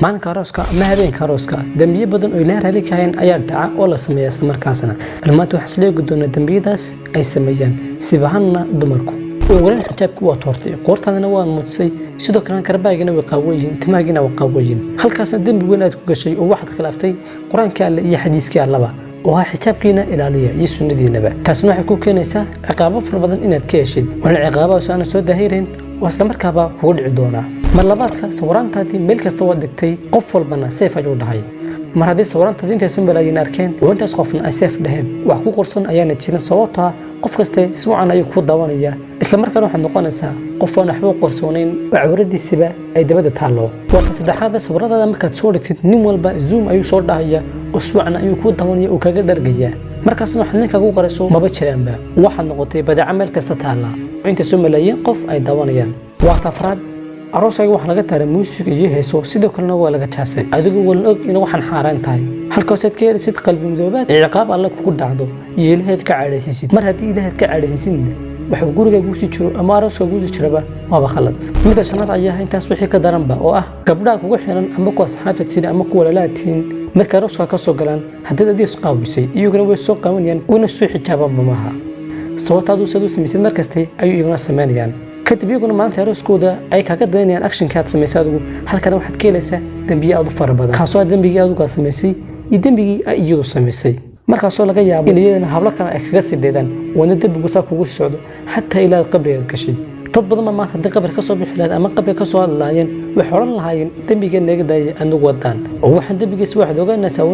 maalinka arooska ama habeenka arooska dambiye badan oo ilaahay raali ka hayn ayaa dhaca oo la sameeyaa isla markaasna maanta waxa isla guddoona dambiyadaas ay sameeyaan sibahanna dumarku ogolaan xijaabku waa toortay qoortaadana waa mudsay sidoo kale karbaagina way qaawayeen timaagina way qaawayeen halkaasna dambi weyn aad ku gashay oo waxaad khilaaftay quraanka Alle iyo xadiiska Allaba oo xijaabkiina ilaaliya iyo sunnadiinaba taasna waxay ku keenaysaa ciqaabo fara badan inaad ka heshid wala ciqaabaha aan soo daahireen wasla markaaba kugu dhici doona mar labaadka sawiraantaadii meel kasta waa dhigtay qof walbana seef ayuu dhahay mar haddii sawiraantaadii inta soo balaayin arkeen oo intaas qofna ay seef dhaheen wax ku qorsan ayaana jirin sababtoo qof kasta si wacan ayuu ku daawanaya isla markaana waxaad noqonaysaa qof aan waxba qorsoonayn oo cawradiisiba ay dabada taalo waa saddexaad sawirada markaad soo dhigtid nin walba zoom ayuu soo dhahaya oo si wacan ayuu ku daawanaya oo kaga dhargaya markaasna waxa ninka ugu qarayso maba jiraanba waxa noqotay badaca meel kasta taala inta soo malaayin qof ay daawanayaan waa tafraad arooska waxa laga taaray muusiga iyo heeso sidoo kalena waa laga jaasay adigu wal og in waxan xaraan tahay halkaas aad ka yeelisid qalbi midoobaad ciqaab Alle ku dhacdo iyo ilaahay ka caadaysid mar haddii ilaahay ka caadaysid waxa guriga guusi jiro ama arooska guusi jiraba waa khalad mid shanaad ayaa intaas wixii ka daranba oo ah gabdhaha kugu xiran ama ku asxaabtiin ama ku walaalaatiin marka arooska ka soo galaan haddii aad isqaabisay iyaguna way soo qaawanayaan una soo xijaabaan maaha sababtaadu sidoo sameeyay markasta ayuu iyaguna sameeyaan kadib iyaguna maanta arooskooda ay kaga daynayaan action kaad sameysay adigu halkan waxaad ka helaysaa dambiye aad u fara badan kaasoo dambigii aad uga sameysay iyo dambigii ay iyadu sameysay markaasoo laga yaabo in iyadana habla kale ay kaga sideedaan wana dambigu saa kugu socdo xataa ilaa qabriga gashay dad badan ma maanta hadii qabri ka soo bixi lahayd ama qabri ka soo hadlaayeen wax oran lahaayeen dambiga naga daayay anigu wadaan oo waxaan dambigiisa wax ogaanaysaa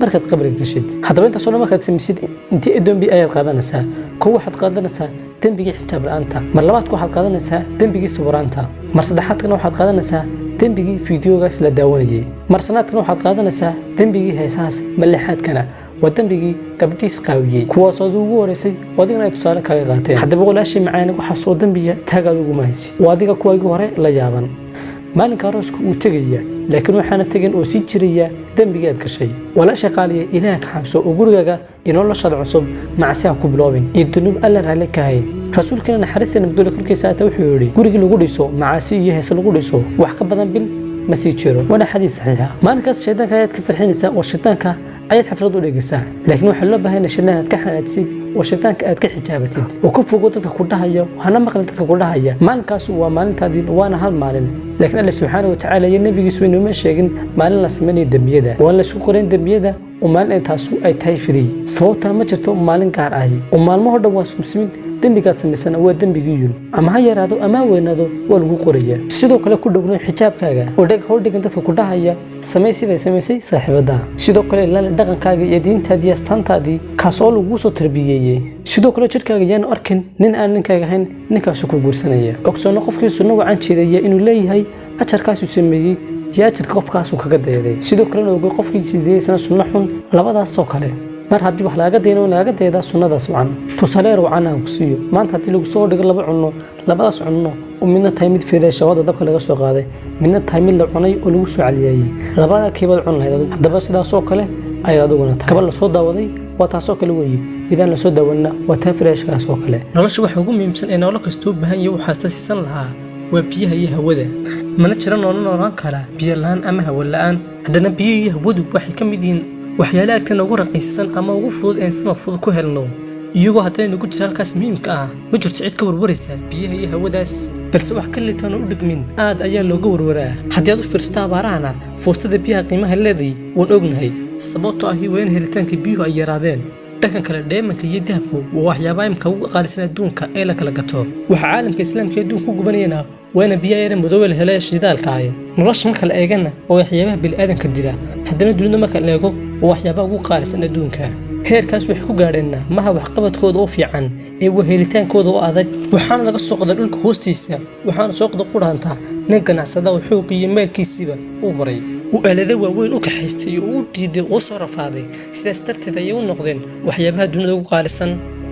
markaad qabriga gashay haddaba inta soo markaad samaysid intii dambi ayaad qaadanaysaa koow waxaad qaadanaysaa dambigii xijaab la'aanta mar labaad waxaad qaadanaysaa dambigii sawiraanta mar saddexaadkana waxaad qaadanaysaa dambigii fiidiyogaas la daawanayay mar sanaadkana waxaad qaadanaysaa dambigii heesaas malixaadkana wadambigii gabdhiis qaawiyay kuwaas oo ugu horeysay wadigana ay tusaale kaga qaateen haddaba walaashii macaani waxa soo dambiya taagaad ugu mahaysid wadiga kuwa ugu hore la yaaban maalinka arooska uu tagaya laakiin waxaana tagan oo sii jiraya dambigeed gashay walaasha qaaliye ilaaha ka xabso oo gurigaaga inoo la shad cusub macsiya ku biloobin idunub alla raali ka hayn rasuulkana naxariista nabadgelyo korkiisa aata wuxuu yiri gurigi lagu dhiso macaasi iyo hees lagu dhiso wax ka badan bil ma sii jiro wada xadiis saxiixa maalinkaas shaydaanka ayaad ka farxinaysaa oo shaydaanka ayaad xaflad u dhigaysaa laakiin waxa loo baahan yahay shaydaanka ka xanaadsid oo shaydaanka aad ka xijaabatid oo ka fogo dadka ku dhahaya waxana maqal dadka ku dhahaya maalinkaas waa maalintaadii waana hal maalin laakiin Alle subhanahu wa ta'ala iyo nabigiisu inuu sheegin maalin la sameeyay dambiyada oo la isku qorin dambiyada oo maalin ay taas ay tahay free sababta ma jirto maalin gaar ah oo maalmo dhan waa isku simid dambiga sameysana waa dambigii ama ha yaraado ama weynaado waa lagu qoraya sidoo kale ku dhowno xijaabkaaga oo dhag hordhigan dadka ku dhahaya sameysay saaxiibada sidoo kale la dhaqankaaga iyo diintaada iyo astaantaadii kaas oo lagu soo tarbiyay sidoo kale jirkaaga yaan arkin nin aan ninkaaga ahayn ninkaas ku guursanaya ogsoon qofkii sunno wacan jiray inuu leeyahay ajarkaas uu sameeyay jaajarka qofkaas uu kaga dayday sidoo kale oo qofkii sideeyay sunno xun labadaas oo kale mar haddii wax laga deeno laga deeda sunnadaas wacan tusaale ruucan aan ku siiyo maanta haddii lagu soo dhigo laba cunno labadaas cunno oo midna tahay mid fiireesha wada dabka laga soo qaaday midna tahay mid la cunay oo lagu soo caliyay labada kiibad cun lahayd haddaba sidaas oo kale ay aduguna tahay kaba la soo daawaday waa taas oo kale weeye midaan la soo daawana waa tahay fiireeshkaas oo kale nolosha waxa ugu muhiimsan ee nolol kasta u baahan yahay waxa asaasisan lahaa waa biyaha iyo hawada mana jira nolol noolaan kara biyo la'aan ama hawo la'aan haddana biyo iyo hawadu waxay ka mid yihiin waxyaalaadkan ugu raqiisan ama ugu fudud ee sida fudud ku helno iyagoo haddana nagu jira halkaas muhiimka ah ma jirto cid ka warwaraysa biyaha iyo hawadaas balse wax ka liitaan u dhigmin aad ayaa looga warwaraa haddii aad u fiirsato abaarahana fuustada biyaha qiimaha leedahay waan ognahay sababtoo ah in helitaanka biyuhu ay yaraadeen dhanka kale dheemanka iyo dahabku waa waxyaabaha imka ugu qaalisan adduunka ee la kala gato waxa caalamka islaamka adduunka ku gubanayna waana biyaha yar madow la helay shidaalka ah nolosha marka la eegana oo waxyaabaha bini'aadanka dila haddana dunida marka la eego waxyaabaha ugu qaalisan adduunka heerkaas wax ku gaadheena maha wax qabadkooda oo fiican ee wahelitaankooda oo adag waxaan laga soo qoday dhulka hoostiisa waxaan soo qoday quraanta nin ganacsada oo xoog iyo meelkiisiba u horay u aalada waaweyn u kaxaystay oo u diiday oo soo rafaaday sidaas darteed ay u noqdeen waxyaabaha dunida ugu qaalisan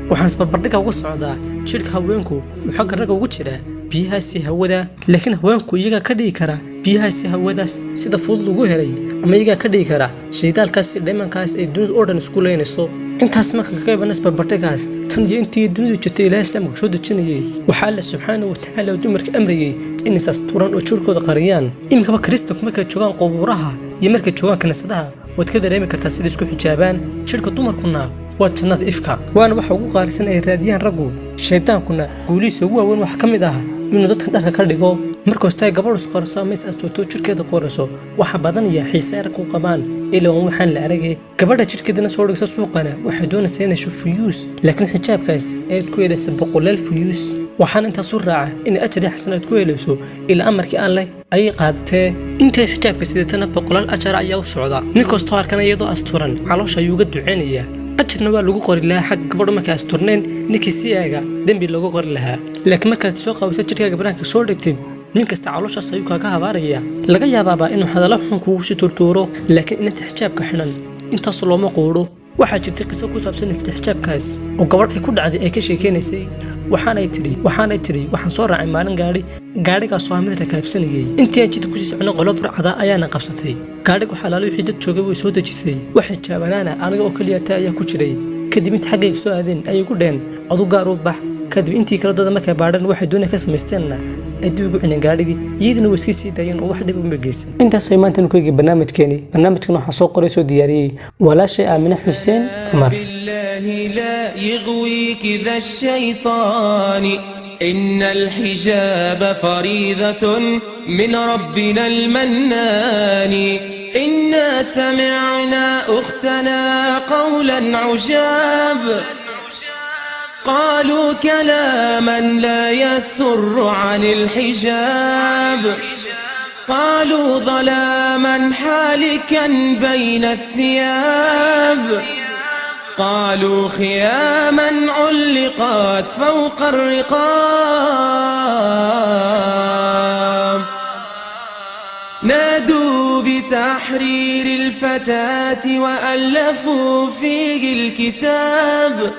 waxaan isbarbardhiga uga socdaa jirka haweenku wuxuu garnaga ugu jiraa biyahaasi hawada laakiin haweenku iyaga ka dhigi kara biyahaasi hawadaas sida fudud ugu helay ama iyaga ka dhigi kara shidaalkaasi dheemankaas ay dunida oo dhan isku leynayso intaas marka ka qeybanas barbartagaas tan iyo intii dunida jirtay ilaahay islaamka soo dejinayay waxa Allah subhanahu wa ta'ala dumarka amrayay in isasturan oo jirkooda qariyaan imkaba kristanku markay joogaan qubuuraha iyo markay joogaan kaniisadaha wad ka dareemi kartaa sida isku xijaabaan jirka dumarkuna waa jannada ifka waana waxa ugu qaalisan ay raadiyaan raggu shaytaankuna guuliisa ugu weyn wax kamid ah inuu dadka dharka ka dhigo markasta gabadhu isqorso ama is-astuurto jirkeeda qorayso waxa badan iyo xiisaar ku qabaan ilaa waxaan la aragay gabadha jirkeedana soo dhigso suuqana waxay doonaysaa inay shufiyuus laakiin xijaabkaas ay ku yeelayso boqolaal fuyuus waxaan inta soo raaca in ajri xasanaad ku yeelayso ilaa amarkii aan leh ay qaadatee intay xijaabka sidatana boqolaal ajra ayaa u socda ninkastoo arkana iyadoo asturan caloosha ayuu uga duceynaya ajirna waa lagu qori lahaa xag gabadhu markay asturneen ninkii si aaga dambi lagu qori lahaa laakiin markaad soo qaawisa jirkaaga banaanka soo dhigtid nin kasta calooshaas ayuu kaaga habaaraya laga yaabaaba inuu hadallo xun kugu si turtuuro laakiin inta xijaabka xidhan intaas looma quudho waxaa jirtay qiso ku saabsan xijaabkaas oo gabadh ay ku dhacday ay ka sheekeynaysay waxaanay tiri waxaan soo raacay maalin gaadhigaas oo mid rakaabsanayay intii aan jidka ku sii soconay qolo burcada ayaana qabsatay gaadhigu xalaalo wixii dad joogay way soo dejisay waxay jaabanaana aniga oo kaliya taa ayaa ku jiray kadib inta xaggayga soo aadeen ayay ku dheen adu gaar u bax kadib intii kala dooda markay baadhan waxay doonay ka samaysteenna ay dib ugu cineen gaadhigii iyadana way iska sii daayeen oo wax dhib uma geysan intaas ay maanta ku eegi barnaamijkan waxaa soo qoray soo diyaariyay walaashay Aamina Xuseen Umar لا يغويك ذا الشيطان إن الحجاب فريضة من ربنا المنان إنا سمعنا أختنا قولا عجاب قالوا كلاما لا يسر عن الحجاب قالوا ظلاما حالكا بين الثياب قالوا خياما علقت فوق الرقاب نادوا بتحرير الفتاة وألفوا فيه الكتاب